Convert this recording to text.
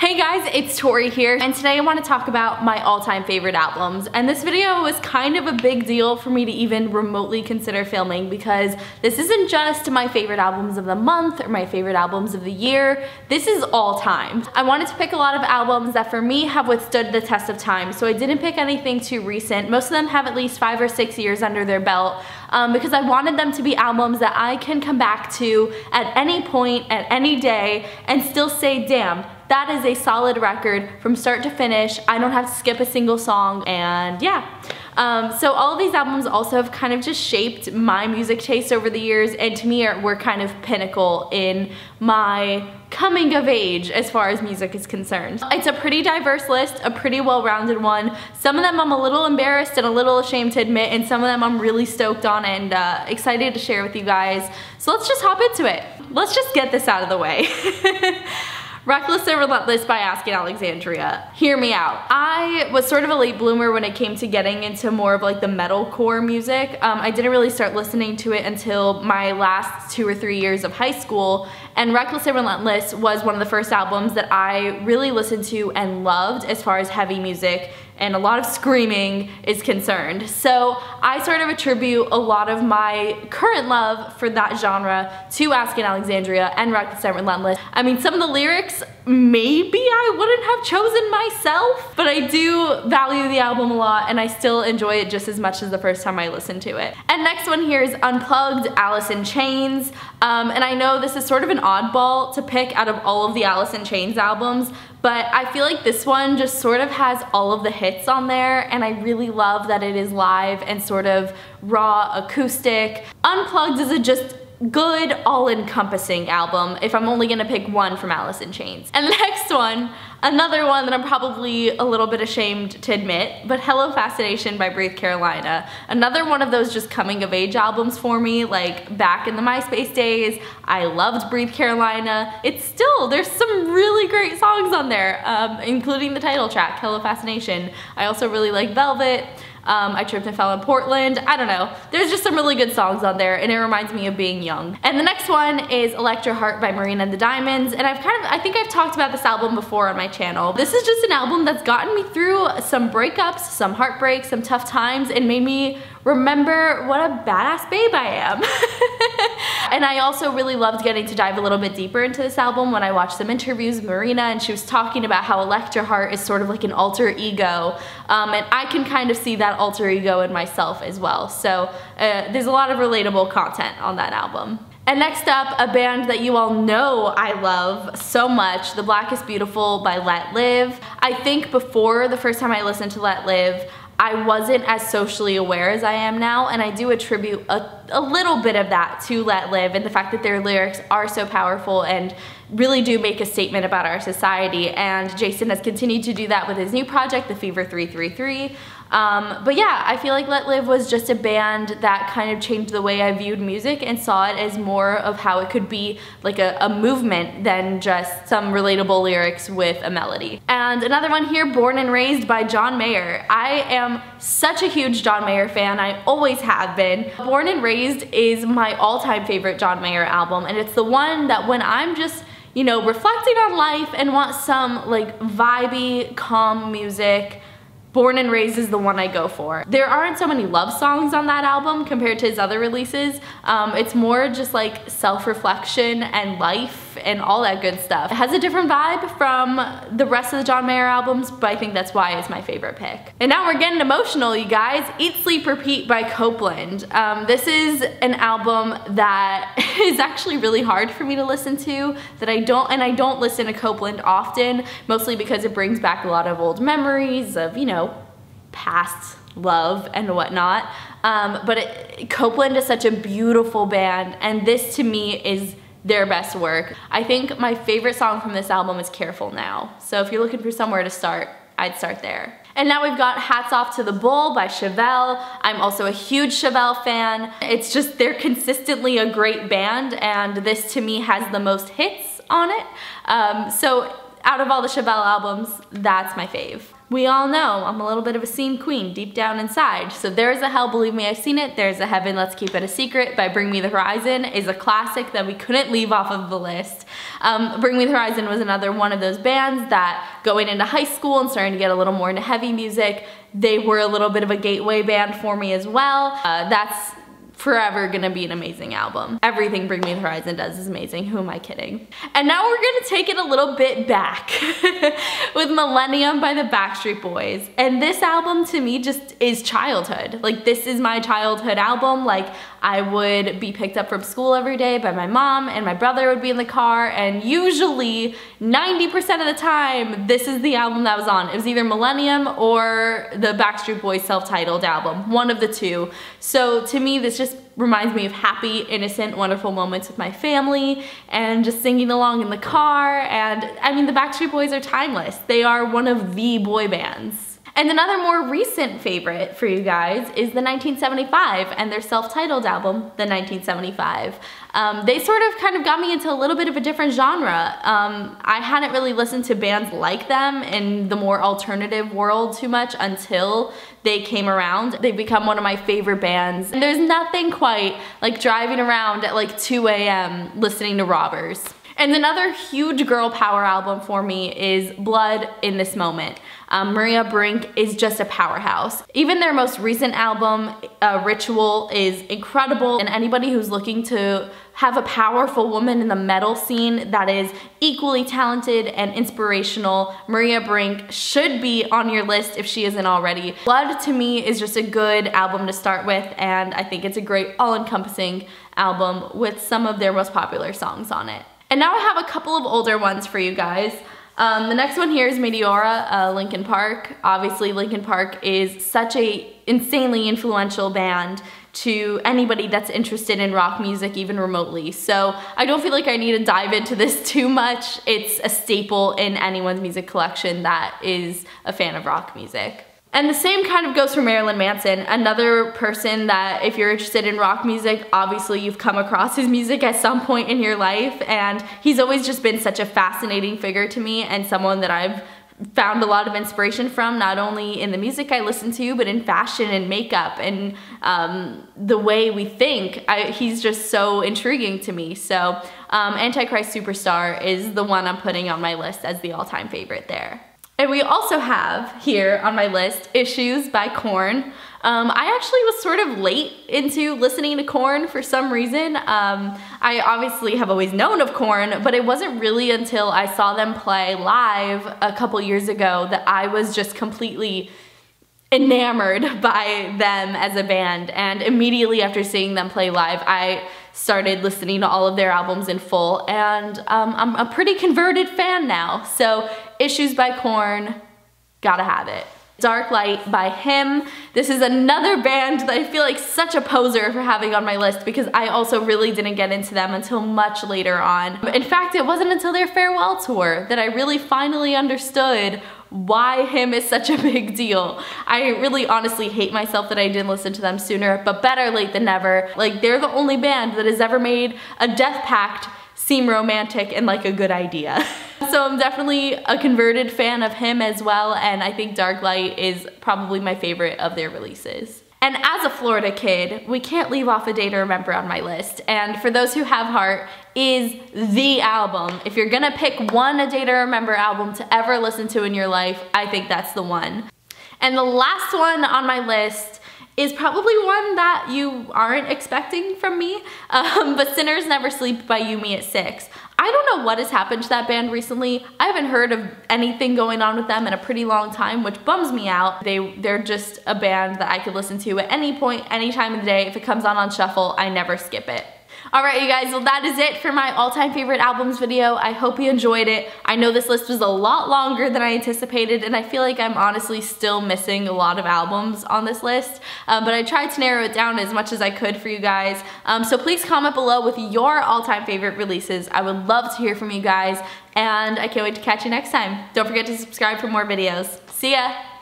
Hey guys, it's Tori here, and today I want to talk about my all-time favorite albums. And this video was kind of a big deal for me to even remotely consider filming because this isn't just my favorite albums of the month or my favorite albums of the year. This is all time. I wanted to pick a lot of albums that for me have withstood the test of time, so I didn't pick anything too recent. Most of them have at least 5 or 6 years under their belt because I wanted them to be albums that I can come back to at any point, at any day, and still say, damn, that is a solid record from start to finish. I don't have to skip a single song, and yeah. So all of these albums also have kind of just shaped my music taste over the years, and to me were kind of pinnacle in my coming of age as far as music is concerned. It's a pretty diverse list, a pretty well-rounded one. Some of them I'm a little embarrassed and a little ashamed to admit, and some of them I'm really stoked on and excited to share with you guys. So let's just hop into it. Let's just get this out of the way. Reckless and Relentless by Alexandria. Hear me out. I was sort of a late bloomer when it came to getting into more of like the metalcore music. I didn't really start listening to it until my last 2 or 3 years of high school, and Reckless and Relentless was one of the first albums that I really listened to and loved as far as heavy music and a lot of screaming is concerned. So I sort of attribute a lot of my current love for that genre to Alexandria and Reckless and Relentless. I mean, some of the lyrics maybe I wouldn't have chosen myself, but I do value the album a lot and I still enjoy it just as much as the first time I listened to it. And next one here is Unplugged, Alice in Chains. And I know this is sort of an oddball to pick out of all of the Alice in Chains albums, but I feel like this one just sort of has all of the hits on there, and I really love that it is live and sort of raw acoustic. Unplugged is a just good, all-encompassing album if I'm only gonna pick one from Alice in Chains. And the next one, another one that I'm probably a little bit ashamed to admit, but Hello Fascination by Breathe Carolina. Another one of those just coming of age albums for me, like back in the MySpace days. I loved Breathe Carolina. It's still, there's some really great songs on there, including the title track, Hello Fascination. I also really like Velvet. I Tripped and Fell in Portland. I don't know. There's just some really good songs on there, and it reminds me of being young. And the next one is Electro Heart by Marina and the Diamonds, and I think I've talked about this album before on my channel. This is just an album that's gotten me through some breakups, some heartbreaks, some tough times, and made me remember what a badass babe I am. And I also really loved getting to dive a little bit deeper into this album when I watched some interviews with Marina, and she was talking about how Electro Heart is sort of like an alter ego, and I can kind of see that alter ego in myself as well. So there's a lot of relatable content on that album. And next up, a band that you all know I love so much, The Black is Beautiful by Let Live. I think before the first time I listened to Let Live, I wasn't as socially aware as I am now, and I do attribute a little bit of that to Let Live and the fact that their lyrics are so powerful and really do make a statement about our society, and Jason has continued to do that with his new project, The Fever 333. But yeah, I feel like Let Live was just a band that kind of changed the way I viewed music and saw it as more of how it could be like a movement than just some relatable lyrics with a melody. And another one here, Born and Raised by John Mayer. I am such a huge John Mayer fan. I always have been. Born and Raised is my all-time favorite John Mayer album, and it's the one that when I'm just, you know, reflecting on life and want some like vibey, calm music, Born and Raised is the one I go for. There aren't so many love songs on that album compared to his other releases. It's more just like self-reflection and life and all that good stuff. It has a different vibe from the rest of the John Mayer albums, but I think that's why it's my favorite pick. And now we're getting emotional, you guys. Eat, Sleep, Repeat by Copeland. This is an album that is actually really hard for me to listen to, that I don't listen to Copeland often, mostly because it brings back a lot of old memories of, you know, past love and whatnot. Copeland is such a beautiful band, and this to me is their best work. I think my favorite song from this album is Careful Now. So if you're looking for somewhere to start, I'd start there. And now we've got Hats Off to the Bull by Chevelle. I'm also a huge Chevelle fan. It's just, they're consistently a great band, and this to me has the most hits on it. So out of all the Chevelle albums, that's my fave. We all know I'm a little bit of a scene queen deep down inside. So There's a Hell, Believe Me, I've Seen It. There's a Heaven, Let's Keep It a Secret by Bring Me the Horizon is a classic that we couldn't leave off of the list. Bring Me the Horizon was another one of those bands that going into high school and starting to get a little more into heavy music, they were a little bit of a gateway band for me as well. That's forever gonna be an amazing album. Everything Bring Me the Horizon does is amazing. Who am I kidding? And now we're gonna take it a little bit back with Millenium by the Backstreet Boys. And this album to me just is childhood. Like, this is my childhood album. Like, I would be picked up from school every day by my mom, and my brother would be in the car, and usually 90% of the time this is the album that was on. It was either Millenium or the Backstreet Boys self-titled album, one of the two. So to me, this just reminds me of happy, innocent, wonderful moments with my family and just singing along in the car. And I mean, the Backstreet Boys are timeless. They are one of the boy bands. And another more recent favorite for you guys is the 1975 and their self-titled album, the 1975. They sort of kind of got me into a little bit of a different genre. I hadn't really listened to bands like them in the more alternative world too much until they came around. They've become one of my favorite bands. And there's nothing quite like driving around at like 2 a.m. listening to Robbers. And another huge girl power album for me is Blood in This Moment. Maria Brink is just a powerhouse. Even their most recent album, Ritual, is incredible, and anybody who's looking to have a powerful woman in the metal scene that is equally talented and inspirational, Maria Brink should be on your list if she isn't already. Blood to me is just a good album to start with, and I think it's a great all-encompassing album with some of their most popular songs on it. And now I have a couple of older ones for you guys. The next one here is Meteora, Linkin Park. Obviously, Linkin Park is such a insanely influential band to anybody that's interested in rock music, even remotely. So I don't feel like I need to dive into this too much. It's a staple in anyone's music collection that is a fan of rock music. And the same kind of goes for Marilyn Manson, another person that if you're interested in rock music, obviously you've come across his music at some point in your life, and he's always just been such a fascinating figure to me and someone that I've found a lot of inspiration from, not only in the music I listen to, but in fashion and makeup and the way we think. He's just so intriguing to me. So Antichrist Superstar is the one I'm putting on my list as the all-time favorite there. And we also have here on my list Issues by Korn. I actually was sort of late into listening to Korn for some reason. I obviously have always known of Korn, but it wasn't really until I saw them play live a couple years ago that I was just completely enamored by them as a band. And immediately after seeing them play live, I started listening to all of their albums in full, and I'm a pretty converted fan now. So Issues by Korn, gotta have it. Dark Light by Him. This is another band that I feel like such a poser for having on my list because I also really didn't get into them until much later on. In fact, it wasn't until their farewell tour that I really finally understood why Him is such a big deal. I really honestly hate myself that I didn't listen to them sooner, but better late than never. Like, they're the only band that has ever made a death pact seem romantic and like a good idea. So I'm definitely a converted fan of Him as well, and I think Dark Light is probably my favorite of their releases. And as a Florida kid, we can't leave off A Day to Remember on my list. And For Those Who Have Heart is the album. If you're gonna pick one A Day to Remember album to ever listen to in your life, I think that's the one. And the last one on my list is probably one that you aren't expecting from me, but Sinners Never Sleep by You Me at 6. I don't know what has happened to that band recently. I haven't heard of anything going on with them in a pretty long time, which bums me out. They're just a band that I could listen to at any point, any time of the day. If it comes on shuffle, I never skip it. Alright you guys, well that is it for my all-time favorite albums video. I hope you enjoyed it. I know this list was a lot longer than I anticipated, and I feel like I'm honestly still missing a lot of albums on this list, but I tried to narrow it down as much as I could for you guys. So please comment below with your all-time favorite releases. I would love to hear from you guys, and I can't wait to catch you next time. Don't forget to subscribe for more videos. See ya!